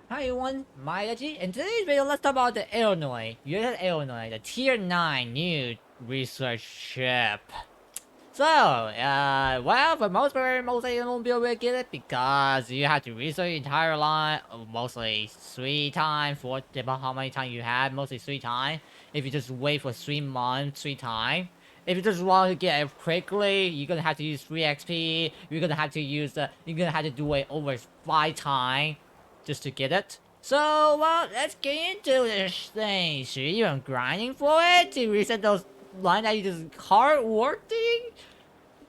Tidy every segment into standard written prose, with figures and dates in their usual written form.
Hi everyone, my G. In today's video, let's talk about the Illinois, USS Illinois, the Tier 9 new research ship. So, well, for most part, mostly you won't be able to get it because you have to research the entire line, mostly 3 times, depending how many times you have, mostly 3 times. If you just wait for 3 months, 3 times. If you just want to get it quickly, you're gonna have to use 3 XP. You're gonna have to you're gonna have to do it over 5 times just to get it. So, well, let's get into this thing. Should you even grinding for it to reset those lines that you just hard working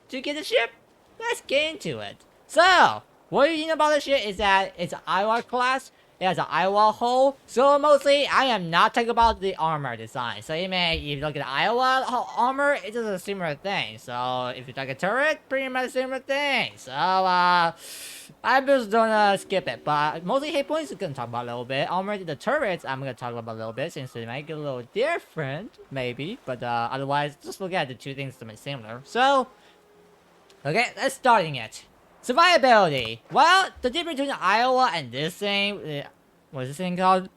to get the ship? Let's get into it. So, what you know about the ship is that it's an Iowa class. It has an Iowa hull. So mostly, I am not talking about the armor design. So you may, if you look at the Iowa armor, it's just a similar thing. So if you like a turret, pretty much similar thing. So I'm just gonna skip it. But mostly hit points, we're gonna talk about a little bit. Armor, the turrets, I'm gonna talk about a little bit since they might get a little different, maybe. But otherwise, just look at the two things that are similar. So. Okay, let's starting it. Survivability. Well, the difference between Iowa and this thing, what is this thing called?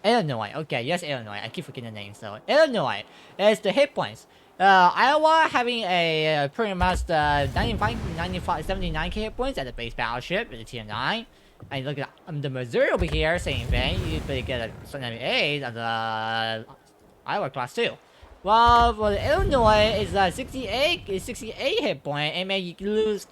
Illinois. Okay, yes, Illinois. I keep forgetting the name. So Illinois is the hit points. Iowa having a pretty much 95, 79k hit points at the base battleship at the tier 9. And look at the Missouri over here, same thing. You better get a 78 at the Iowa class too. Well, for the Illinois, it's 68 hit point. I mean, you lose,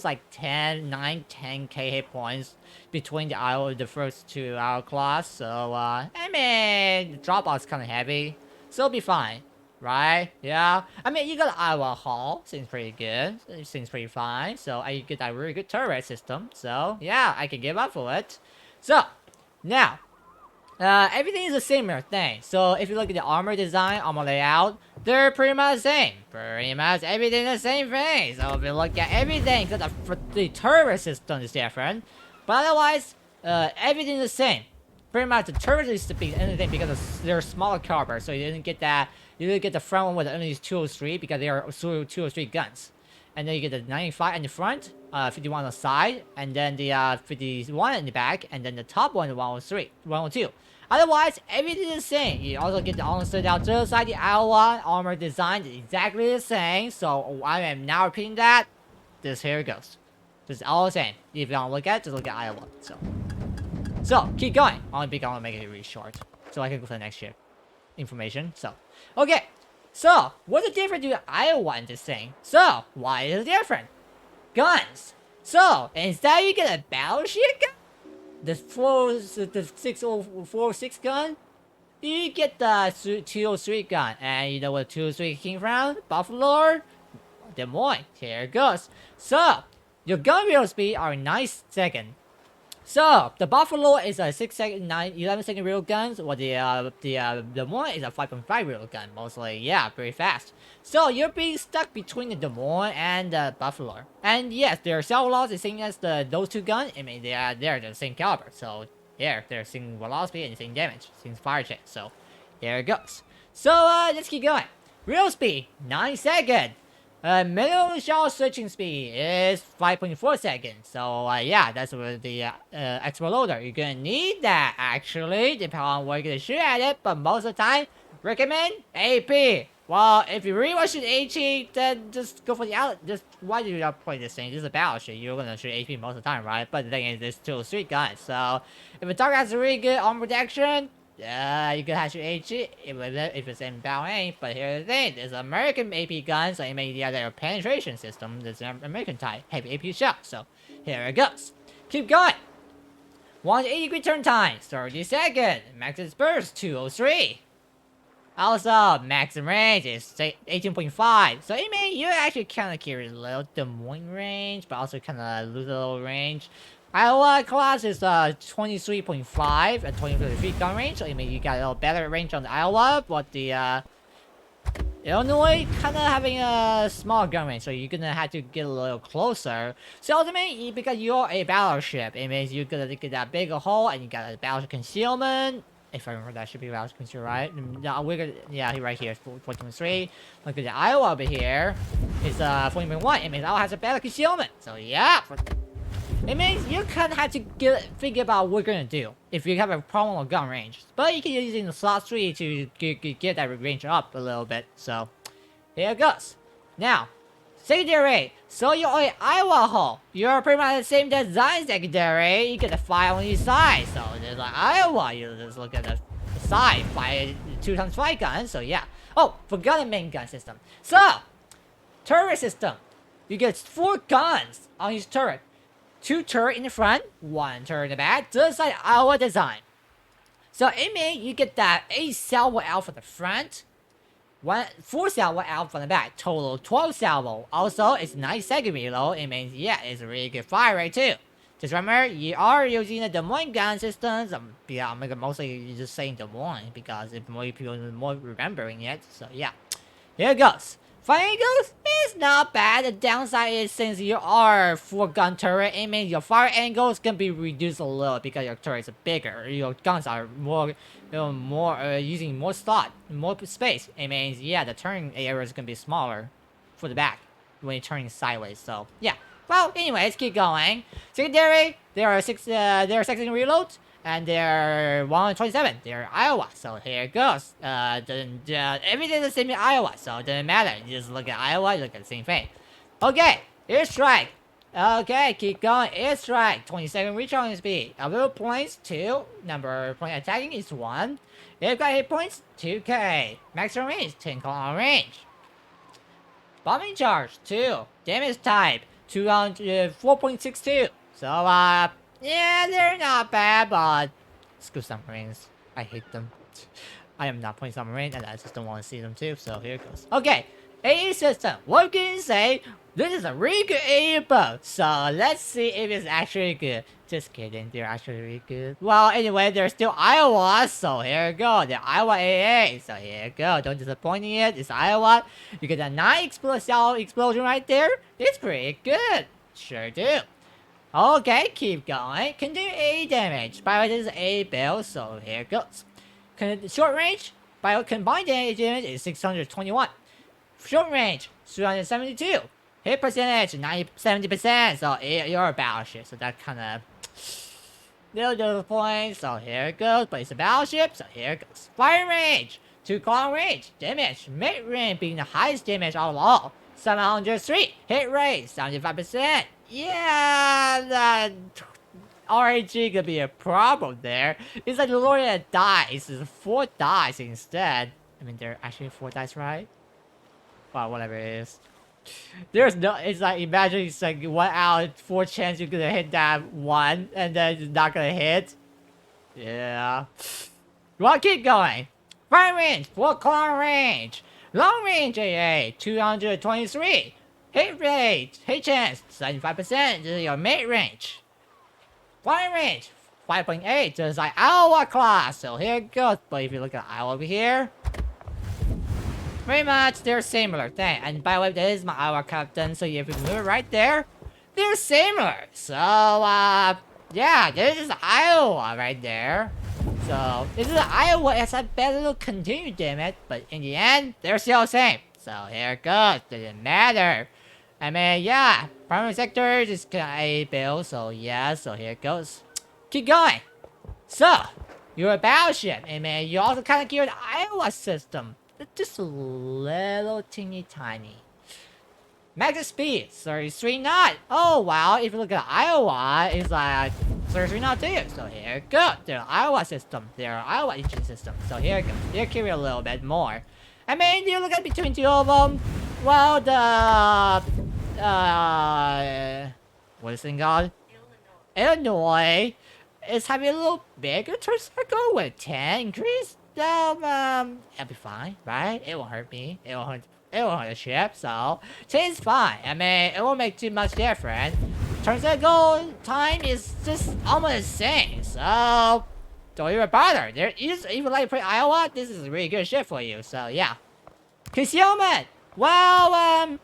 like 10k hit points between the first two Iowa class. So, I mean, the drop off is kind of heavy. So it'll be fine, right? Yeah. I mean, you got Iowa hull, seems pretty good. It seems pretty fine. So, you get that really good turret system. So, yeah, I can give up for it. So, now. Everything is a similar thing. So if you look at the armor design, armor layout, they're pretty much the same. Pretty much everything the same thing. So if you look at everything, because the turret system is different. But otherwise, everything is the same. Pretty much the turret is the big anything because they're smaller caliber. So you didn't get that. You didn't get the front one with only 203 because they are 203 guns. And then you get the 95 in the front, 51 on the side, and then the 51 in the back, and then the top one, the 102. Otherwise, everything is the same. You also get the onset out to the side, the Iowa armor design is exactly the same. So I am now repeating that. This here goes. This is all the same. If you want to look at it, just look at Iowa. So keep going. I'm gonna make it really short, so I can go to the next ship. Information. So okay. So, what's the difference between Iowa and this thing? So, why is it different? Guns. So, instead you get a battleship gun, the 6046 gun, you get the 203 gun. And you know what 203 came from? Buffalo, Des Moines. Here it goes. So, your gun reload speed are 9 seconds. So, the Buffalo is a 11 second real guns, while the Des Moines is a 5.5 real gun, mostly, yeah, pretty fast. So, you're being stuck between the Des Moines and the Buffalo. And yes, their cell velocity is the same as those two guns. I mean, they're the same caliber, so here, they're same velocity and the same damage, same fire chance, so here it goes. So, let's keep going. Real speed, 9 seconds. Minimum shell switching speed is 5.4 seconds. So, yeah, that's with the export loader. You're gonna need that, actually, depending on where you're gonna shoot at it. But most of the time, recommend AP. Well, if you really want to shoot AT, then just go for the outlet. Just, why do you not play this thing? This is a battleship. You're gonna shoot AP most of the time, right? But the thing is, it's still a street gun. So, if a target has a really good armor protection, you can have your HG if it's in battle aim, but here's the thing, there's American AP guns, so you may have their penetration system, there's an American type, heavy AP shot, so here it goes. Keep going. 180-degree turn time, 30 seconds, max burst, 203. Also, maximum range is 18.5, so you may, you actually kind of carry a little Des Moines range, but also kind of lose a little range. Iowa class is 23.5 and 23 gun range, so I mean you got a little better range on the Iowa, but the Illinois kind of having a small gun range, so you're gonna have to get a little closer. So ultimately, because you're a battleship, it means you're gonna get that bigger hull and you got a battleship concealment. If I remember, that should be battleship concealment, right? No, we're gonna, yeah, right here, 14.3. Look at the Iowa over here. It's 14.1. It means Iowa has a better concealment. So yeah. It means you kind of have to figure about what you're gonna do if you have a problem with gun range. But you can use it in the slot 3 to get that range up a little bit. So, here it goes. Now, secondary. So you're on Iowa hull. You're pretty much the same design secondary. You get a fire on each side. So there's like Iowa. You just look at the side. Fire 2x flight gun. So yeah. Oh, forgot the main gun system. So, turret system. You get 4 guns on each turret. 2 turret in the front, 1 turret in the back, just like our design. So it means you get that 8 salvo out from the front, 4 salvo out from the back, total 12 salvo. Also, it's 90-second reload. It means, yeah, it's a really good fire rate too. Just remember, you are using the Des Moines gun systems. Yeah, I'm mostly just saying Des Moines because if more people are more remembering it. So yeah, here it goes. Fire angles is not bad. The downside is since you are 4-gun turret, it means your fire angles can be reduced a little because your turrets are bigger. Your guns are more, using more slot, more space. It means yeah, the turn area is gonna be smaller for the back when you're turning sideways. So yeah. Well, anyways, keep going. Secondary, there are 6 second reloads. And they're 127. They're Iowa. So here it goes. Everything's the same in Iowa. So it doesn't matter. You just look at Iowa, you look at the same thing. Okay, airstrike. Okay, keep going. Airstrike. 20-second recharging speed. Available points 2. Number of point attacking is 1. They've got hit points 2k. Maximum range 10 kilometer range. Bombing charge 2. Damage type 4.62. So yeah, they're not bad, but screw submarines. I hate them. I am not playing submarines, and I just don't want to see them too. So here it goes. Okay, AA system. What can you say? This is a really good AA boat. So let's see if it's actually good. Just kidding, they're actually really good. Well, anyway, they're still Iowa, so here we go. They're Iowa AA. So here you go. Don't disappoint me yet. It's Iowa. You get a 9 explosion right there. It's pretty good. Sure do. Okay, keep going. Continue A damage. By the way, this is A build, so here it goes. Short range, by combined damage is 621. Short range, 372. Hit percentage, 70%. So you're a battleship, so that kind of little points. So here it goes, but it's a battleship, so here it goes. Fire range, 2 kilometer range. Damage, mid range being the highest damage out of all. 703. Hit rate, 75%. Yeah, that RAG could be a problem there. It's like Lord dice. It's 4 dice instead. I mean, there are actually 4 dice, right? Well, whatever it is. There's no. It's like imagine it's like 1 out of 4 chance you're gonna hit that 1, and then it's not gonna hit. Yeah. Well, keep going. Fire range, 4 kilometer range. Long range AA, 223. Hit rate, hit chance, 75%. This is your mid range. Fire range, 5.8. Just like Iowa class. So here it goes. But if you look at Iowa over here, pretty much they're similar thing. And by the way, this is my Iowa captain. So if you move it right there, they're similar. So yeah, this is Iowa right there. So this is Iowa. It's a better continue damage, but in the end, they're still the same. So here it goes. Doesn't matter. I mean, yeah, primary sector is a build, so yeah, so here it goes. Keep going. So, you're a battleship. I mean, you also kind of gear the Iowa system. It's just a little teeny tiny. Max speed, 33 knot. Oh, wow, if you look at Iowa, it's like 33 knot too. So here it goes. They're Iowa system. They're Iowa engine system. So here it goes. They're carrying a little bit more. I mean, you look at between 2 of them. Well, the what is it called? Illinois is having a little bigger turn circle with 10 increase. So it'll be fine, right? It won't hurt me. It won't hurt the ship. So 10 is fine. I mean, it won't make too much difference. Turn circle time is just almost the same. So don't even bother. There is even like play Iowa. This is a really good ship for you. So yeah. Concealment. Well,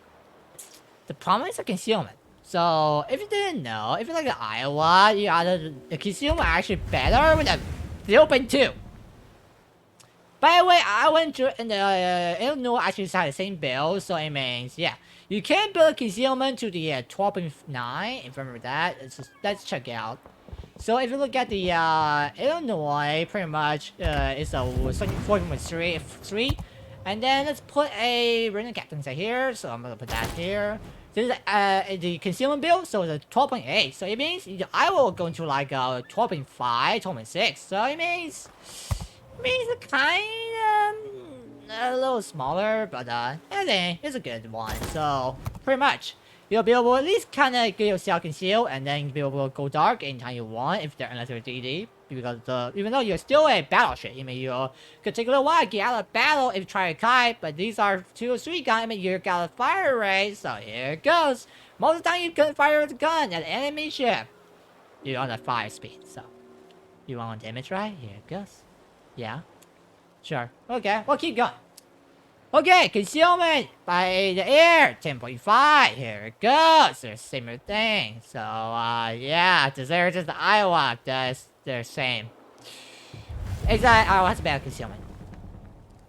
the problem is the concealment. So if you didn't know, if you like the Iowa, you got the concealment actually better with a 0.2. By the way, I went to Illinois actually had the same build, so it means yeah, You can build a concealment to the 12.9, if you remember that. Let's check it out. So if you look at the Illinois, pretty much it's a 14.3, and then let's put a random captain here. So I'm gonna put that here. This is the concealment build, so it's a 12.8. So it means I will go into like 12.5, 12.6. So it means it's kind of a little smaller, but I think it's a good one. So pretty much. You'll be able to at least kind of get yourself concealed, and then be able to go dark anytime you want, unless you're DD. Because even though you're still a battleship, I mean, you could take a little while to get out of battle if you try to kite, but these are 2 or 3 guns. I mean, you got a fire rate, so here it goes. Most of the time, you can fire with a gun at an enemy ship. You're on a fire speed, so you want damage, right? Here it goes. Yeah, sure. Okay, we'll keep going. Okay, concealment by the air, 10.5. Here it goes. They're similar thing. So, yeah, Desert is the Iowa. They're same. Exactly, Iowa has better concealment.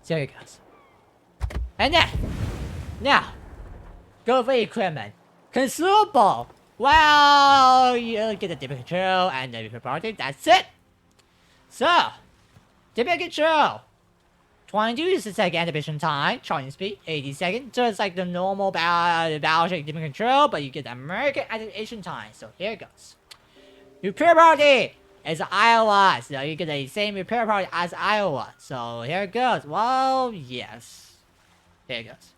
So here it goes. And then, now, go for equipment. Consumable. Well, you get the dip control and the repair party. That's it. So, dip control. 22 second animation time, charging speed, 80 seconds, just like the normal battleship different control, but you get the American animation time. So here it goes. Repair party is Iowa, so you get the same repair party as Iowa. So here it goes. Well, yes. Here it goes.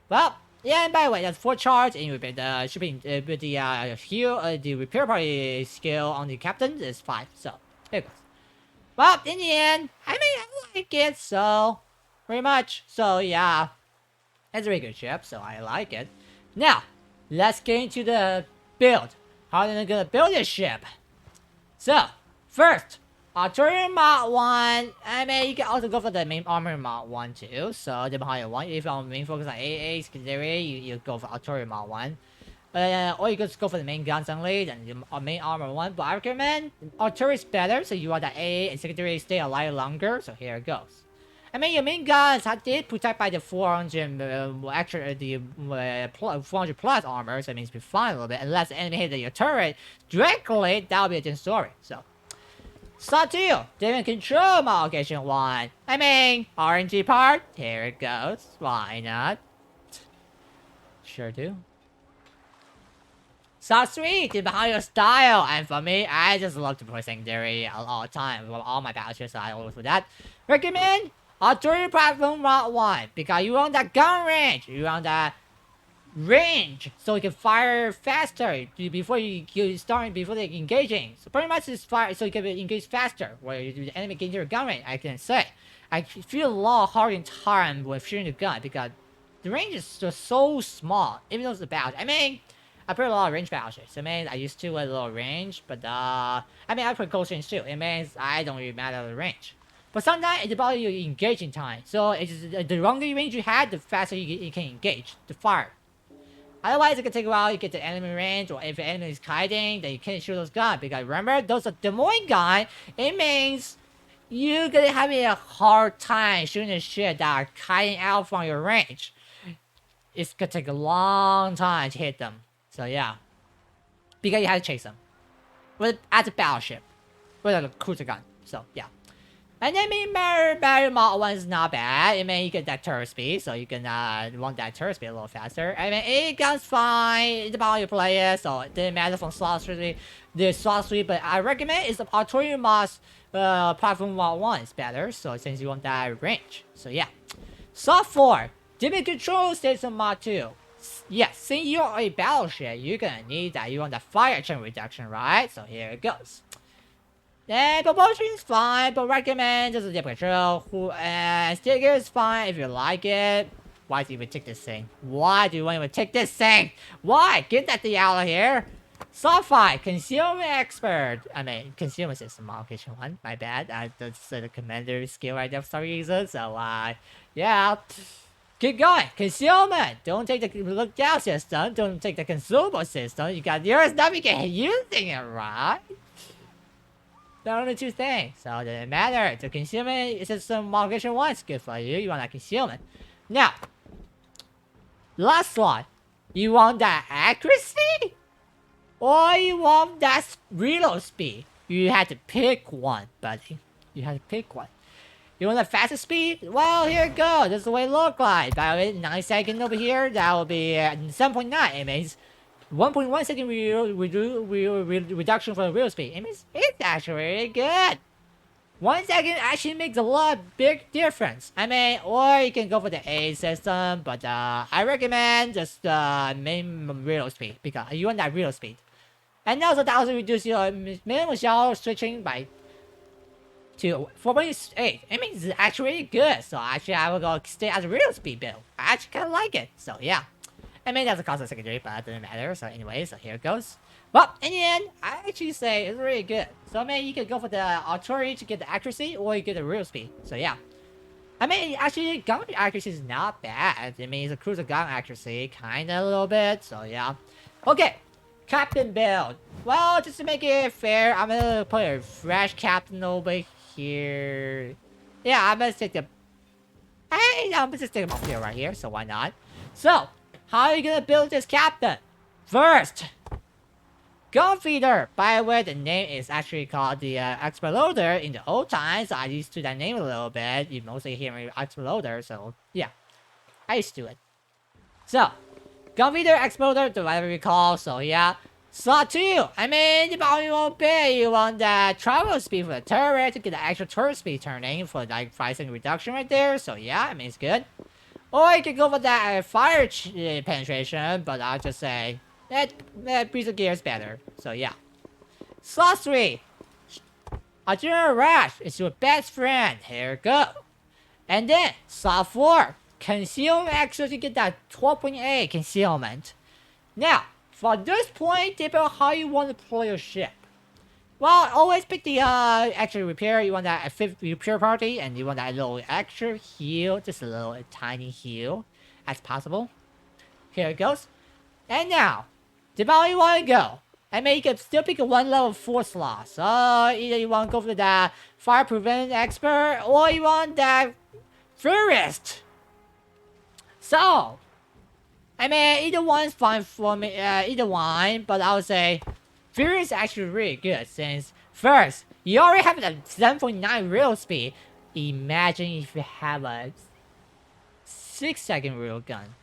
Well, yeah, and by the way, that's 4 charge, and you repair the shipping with the repair party skill on the captain is 5. So here it goes. Well, in the end, I mean, I like it, so pretty much. So yeah, it's a really good ship, so I like it. Now, let's get into the build. How are they gonna build this ship? So, first, Artillery Mod 1. I mean, you can also go for the main armor Mod 1 too. So, depending on how you want. If you're main focus on AA, you go for Artillery Mod 1. Or you just go for the main guns only, then the main armor 1. But I recommend artillery is better, so you want the AA and secondary stay alive longer. So here it goes. I mean, your main guns did protect by the 400, the 400 plus armor, so it means be fine a little bit. Unless the enemy hit your turret directly, that'll be a different story. So, Start 2, different control modification 1. I mean, RNG part, here it goes. Why not? Sure do. Start 3, to behind your style, and for me, I just love to play secondary all the time. With all my battlefields, I always do that. Recommend Artillery Platform Mod 1, because you want that gun range, you want that range, so you can fire faster before before they're engaging. So pretty much it's fire, so you can engage faster, where the enemy gets your gun range, I can say. I feel a lot harder time when shooting the gun, because the range is just so small, even though it's a battle. I mean, I put a lot of range battleships. I mean, I used to a little range, but I mean, I put close range too. It means I don't really matter the range. But sometimes it's about your engaging time. So it's just, the longer range you have, the faster you can engage the fire. Otherwise, it can take a while. You get the enemy range, or if the enemy is kiting, then you can't shoot those guns. Because remember, those are Des Moines guns. It means you're gonna have a hard time shooting the shit that are kiting out from your range. It's gonna take a long time to hit them. So yeah, because you have to chase them as a battleship with a cruiser gun. So yeah, and then battery Mod 1 is not bad. I mean, you get that turret speed, so you can want that turret speed a little faster. I mean, it gun's fine. It's about your player, so it didn't matter from slot 3. The slot 3, but I recommend is the Artillery Mod's Platform Mod 1 is better. So since you want that range, so yeah. Slot 4, Dimmy Control Station Mod 2. Yes, since you're a battleship, you're gonna need that. You want the fire chance reduction, right? So here it goes. Then propulsion is fine, but recommend just a dip control. Sticker is fine if you like it. Why do you even take this thing? Why do you want to even take this thing? Why? Get that thing out of here. Slot 5, Concealment Expert. I mean, Concealment System Modification 1. My bad. That's the commander skill right there for some reason. So, yeah. Keep going. Concealment. Don't take the lookout system. Don't take the consumable system. You got yours. Now you can using it, right? The only 2 things. So it doesn't matter. The concealment system modification 1 is good for you. You want that concealment. Now, Last one. You want that accuracy? Or you want that reload speed? You had to pick one, buddy. You had to pick one. You want the fastest speed? Well, here it goes. This is the way it looks like. By the way, 9 seconds over here, that will be 7.9. It means 1.1 second reduction for the real speed. It means it's actually really good. 1 second actually makes a lot big difference. I mean, or you can go for the A system, but I recommend just main real speed because you want that real speed. And also that also reduce your minimum shell switching by to 4.8. It means it's actually really good. So actually I will go stay at the real speed build. I actually kind of like it. So yeah. I mean that's a cost of secondary, but it doesn't matter. So anyway, so here it goes. Well, in the end, I actually say it's really good. So I mean you can go for the artillery to get the accuracy, or you get the real speed. So yeah. I mean actually gun accuracy is not bad. It means the cruiser gun accuracy kinda a little bit. So yeah. Okay. Captain build. Well, just to make it fair, I'm gonna put a fresh captain over here. Yeah, I'm gonna stick the. I'm gonna just stick them up here right here. So why not? So, how are you gonna build this captain? First, gun feeder. By the way, the name is actually called the Exploder in the old times. I used to that name a little bit. You mostly hear me Exploder. So yeah, I used to it. So. Gun feeder, exploder, whatever we call, so yeah. Slot 2, I mean, you probably won't pay. You want that travel speed for the turret to get the actual turret speed turning for like 5% reduction right there, so yeah, I mean, it's good. Or you can go for that fire penetration, but I'll just say, that piece of gear is better, so yeah. Slot 3, Adrenaline Rush is your best friend, here we go. And then, slot 4. Concealment extra to get that 12.8 concealment. Now, for this point, depending on how you want to deploy your ship. Well, always pick the extra repair. You want that 5th repair party, and you want that little extra heal, just a little tiny heal, as possible. Here it goes. And now, depending on how you want to go. I mean, you can still pick a 1 level 4 slot. So, either you want to go for that fire prevent expert, or you want that Furist. So, I mean, either one's fine for me, either one, but I would say Fury is actually really good since, first, you already have a 7.9 real speed. Imagine if you have a 6-second real gun.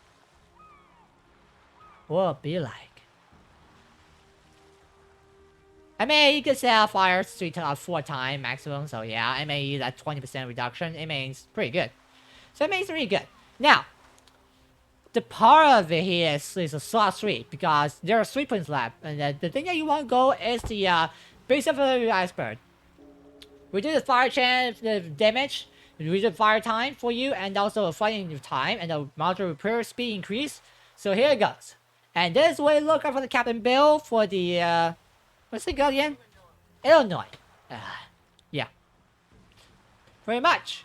What would it be like? I mean, you can set fire 4 times maximum, so yeah, I mean, you that 20% reduction, it means pretty good. So it means really good. Now, the part of it here is a slot 3 because there are 3 points left, and the thing that you want to go is the base of the iceberg. Reduce the fire chance, the damage, reduce the fire time for you, and also fighting time and the module repair speed increase. So here it goes, and this is what it looks like for the captain build for the what's it called again? Illinois. Yeah, pretty much.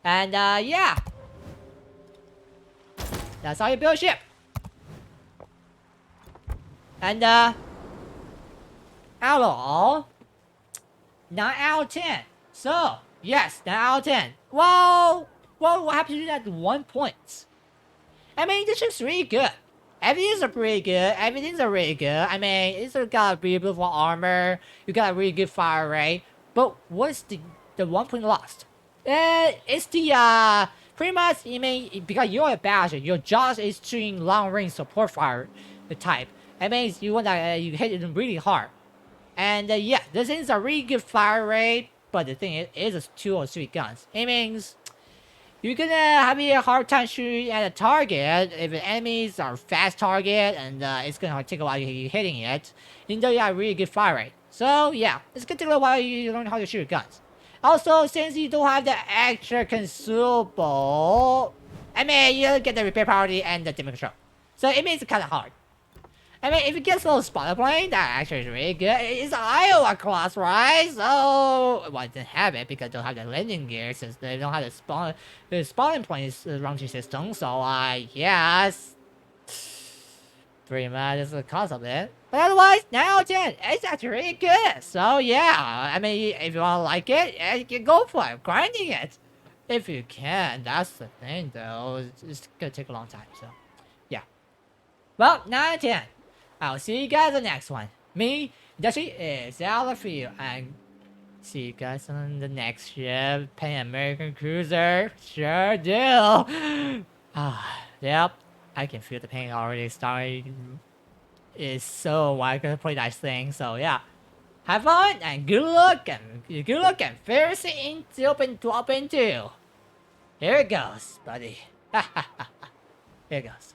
And yeah. That's how you build a ship. And outlaw 9 out of 10. So yes, 9 out of 10. Well, what happens to that 1 point? I mean, this ship's really good. Everything's pretty good. Everything's really good. I mean, it's got a really beautiful armor. You got a really good fire rate. But what's the 1 point lost? It's the pretty much, I mean, because you're a Battleship, your job is shooting long-range support fire type. That means you want that you hit it really hard. And yeah, this is a really good fire rate, but the thing is, it's 2 or 3 guns. It means you're gonna have a hard time shooting at a target if the enemies are fast target, and it's gonna take a while you hitting it, even though you have a really good fire rate. So yeah, it's gonna take a while you learn how to shoot guns. Also, since you don't have the extra consumable, I mean, you don't get the repair priority and the damage control. So it makes it kind of hard. I mean, if it gets a little spotter plane, that actually is really good. It's Iowa class, right? So, well, it didn't have it because they don't have the landing gear since they don't have the spawning planes launching system. So, yes. Pretty much is the cost of it. But otherwise, 9 out of 10, it's actually really good. So yeah, I mean, if you want to like it, you can go for it, grinding it. if you can. That's the thing, though. It's gonna take a long time. So, yeah. Well, 9 and 10. I'll see you guys in the next one. Me, Dusty, is out for you, and see you guys on the next ship. Pan American Cruiser. Sure do. Yep. I can feel the pain already starting. It's so like a pretty nice thing. So yeah. Have fun and good luck and fierce into open to open too. Here it goes, buddy. Here it goes.